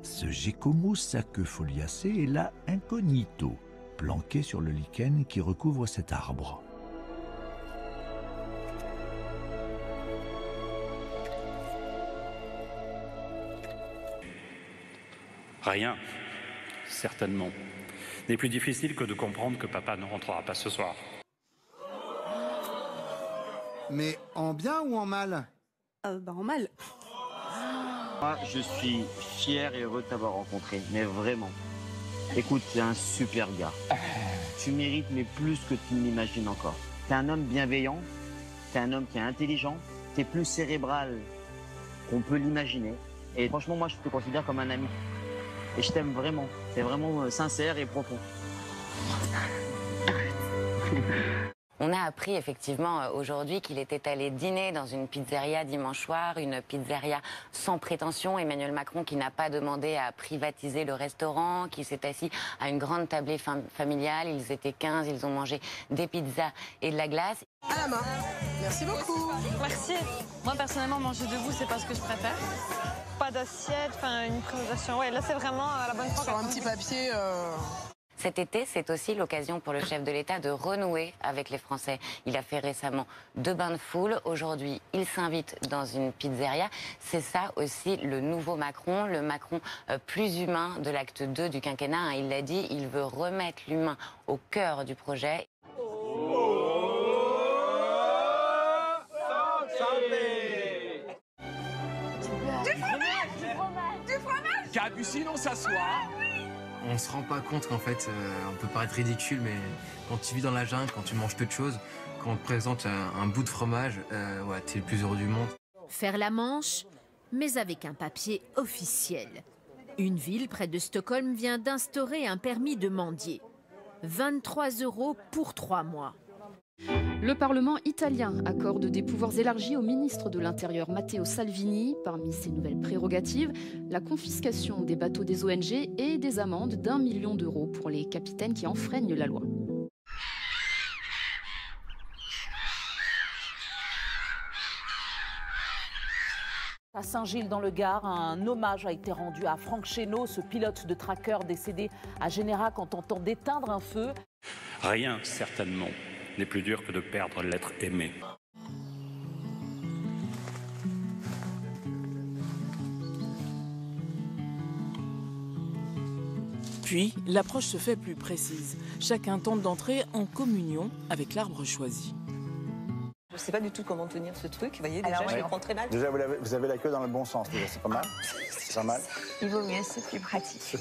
Ce Geckos à queue foliacée est là incognito, planqué sur le lichen qui recouvre cet arbre. Rien, certainement, n'est plus difficile que de comprendre que papa ne rentrera pas ce soir. Mais en bien ou en mal? En mal. Moi, je suis fier et heureux de t'avoir rencontré, mais vraiment. Écoute, t'es un super gars. Tu mérites, mais plus que tu ne l'imagines encore. T'es un homme bienveillant, t'es un homme qui est intelligent, t'es plus cérébral qu'on peut l'imaginer. Et franchement, moi, je te considère comme un ami. Et je t'aime vraiment. C'est vraiment sincère et profond. On a appris effectivement aujourd'hui qu'il était allé dîner dans une pizzeria dimanche soir, une pizzeria sans prétention. Emmanuel Macron qui n'a pas demandé à privatiser le restaurant, qui s'est assis à une grande tablée familiale. Ils étaient 15, ils ont mangé des pizzas et de la glace. À la main. Merci beaucoup. Merci. Moi personnellement, manger debout, c'est pas ce que je préfère. Pas d'assiette, enfin une présentation. Ouais, là c'est vraiment à la bonne fois. Sur un petit papier. Cet été, c'est aussi l'occasion pour le chef de l'État de renouer avec les Français. Il a fait récemment 2 bains de foule. Aujourd'hui, il s'invite dans une pizzeria. C'est ça aussi le nouveau Macron, le Macron plus humain de l'acte 2 du quinquennat. Il l'a dit, il veut remettre l'humain au cœur du projet. Capucine, on s'assoit. On se rend pas compte qu'en fait, on peut paraître ridicule, mais quand tu vis dans la jungle, quand tu manges peu de choses, quand on te présente un bout de fromage, ouais, t'es le plus heureux du monde. Faire la Manche, mais avec un papier officiel. Une ville près de Stockholm vient d'instaurer un permis de mendier. 23 € pour 3 mois. Le Parlement italien accorde des pouvoirs élargis au ministre de l'Intérieur Matteo Salvini. Parmi ses nouvelles prérogatives, la confiscation des bateaux des ONG et des amendes d'1 million d'euros pour les capitaines qui enfreignent la loi. À Saint-Gilles-dans-le-Gard, un hommage a été rendu à Franck Chénaud, ce pilote de tracker décédé à Générac en tentant d'éteindre un feu. Rien, certainement, n'est plus dur que de perdre l'être aimé. Puis, l'approche se fait plus précise. Chacun tente d'entrer en communion avec l'arbre choisi. Je ne sais pas du tout comment tenir ce truc. Vous voyez, déjà, je le prends très mal. Déjà, vous avez la queue dans le bon sens, déjà, c'est pas mal. C'est pas mal. Il vaut mieux, c'est plus pratique.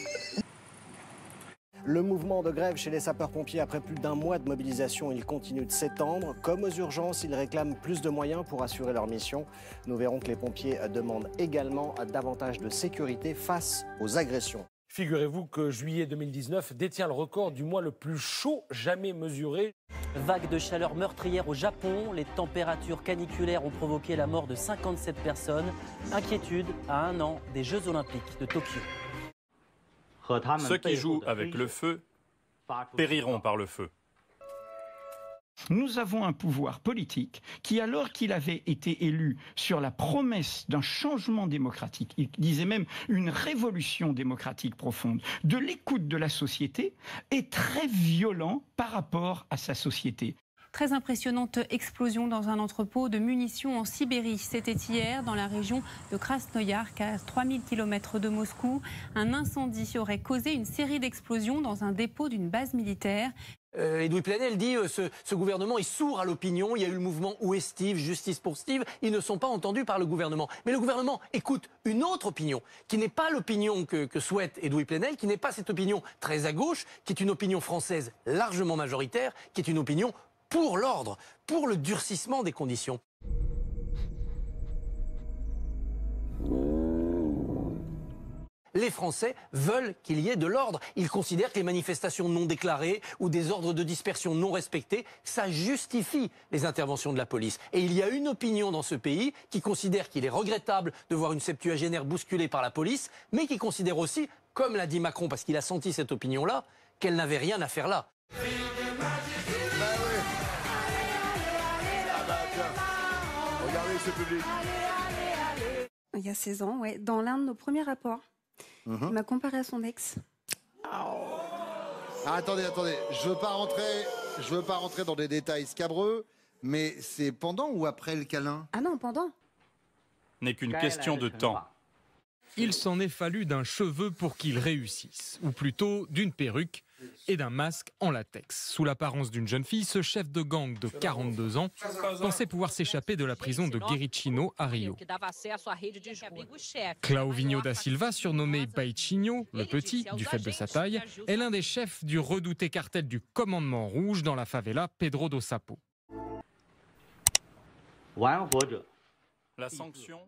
Le mouvement de grève chez les sapeurs-pompiers, après plus d'1 mois de mobilisation, il continue de s'étendre. Comme aux urgences, ils réclament plus de moyens pour assurer leur mission. Nous verrons que les pompiers demandent également davantage de sécurité face aux agressions. Figurez-vous que juillet 2019 détient le record du mois le plus chaud jamais mesuré. Vague de chaleur meurtrière au Japon. Les températures caniculaires ont provoqué la mort de 57 personnes. Inquiétude à 1 an des Jeux Olympiques de Tokyo. Ceux qui jouent avec le feu périront par le feu. Nous avons un pouvoir politique qui, alors qu'il avait été élu sur la promesse d'un changement démocratique, il disait même une révolution démocratique profonde, de l'écoute de la société, est très violent par rapport à sa société. Très impressionnante explosion dans un entrepôt de munitions en Sibérie. C'était hier dans la région de Krasnoyarsk, à 3000 km de Moscou. Un incendie aurait causé une série d'explosions dans un dépôt d'une base militaire. Edoui Plenel dit ce gouvernement est sourd à l'opinion. Il y a eu le mouvement Où est Steve, Justice pour Steve. Ils ne sont pas entendus par le gouvernement. Mais le gouvernement écoute une autre opinion, qui n'est pas l'opinion que souhaite Edoui Plenel, qui n'est pas cette opinion très à gauche, qui est une opinion française largement majoritaire, qui est une opinion pour l'ordre, pour le durcissement des conditions. Les Français veulent qu'il y ait de l'ordre. Ils considèrent que les manifestations non déclarées ou des ordres de dispersion non respectés, ça justifie les interventions de la police. Et il y a une opinion dans ce pays qui considère qu'il est regrettable de voir une septuagénaire bousculée par la police, mais qui considère aussi, comme l'a dit Macron, parce qu'il a senti cette opinion-là, qu'elle n'avait rien à faire là. Regardez ce public. Il y a 16 ans, ouais, dans l'un de nos premiers rapports, Il m'a comparé à son ex. Ah, attendez, je veux pas rentrer dans des détails scabreux, mais c'est pendant ou après le câlin? Ah non, pendant. N'est qu'une question de temps. Il s'en est fallu d'un cheveu pour qu'il réussisse, ou plutôt d'une perruque et d'un masque en latex. Sous l'apparence d'une jeune fille, ce chef de gang de 42 ans pensait pouvoir s'échapper de la prison de Guericino à Rio. Clauvinho da Silva, surnommé Baichinho, le petit, du fait de sa taille, est l'un des chefs du redouté cartel du Commandement Rouge dans la favela Pedro do Sapo. La sanction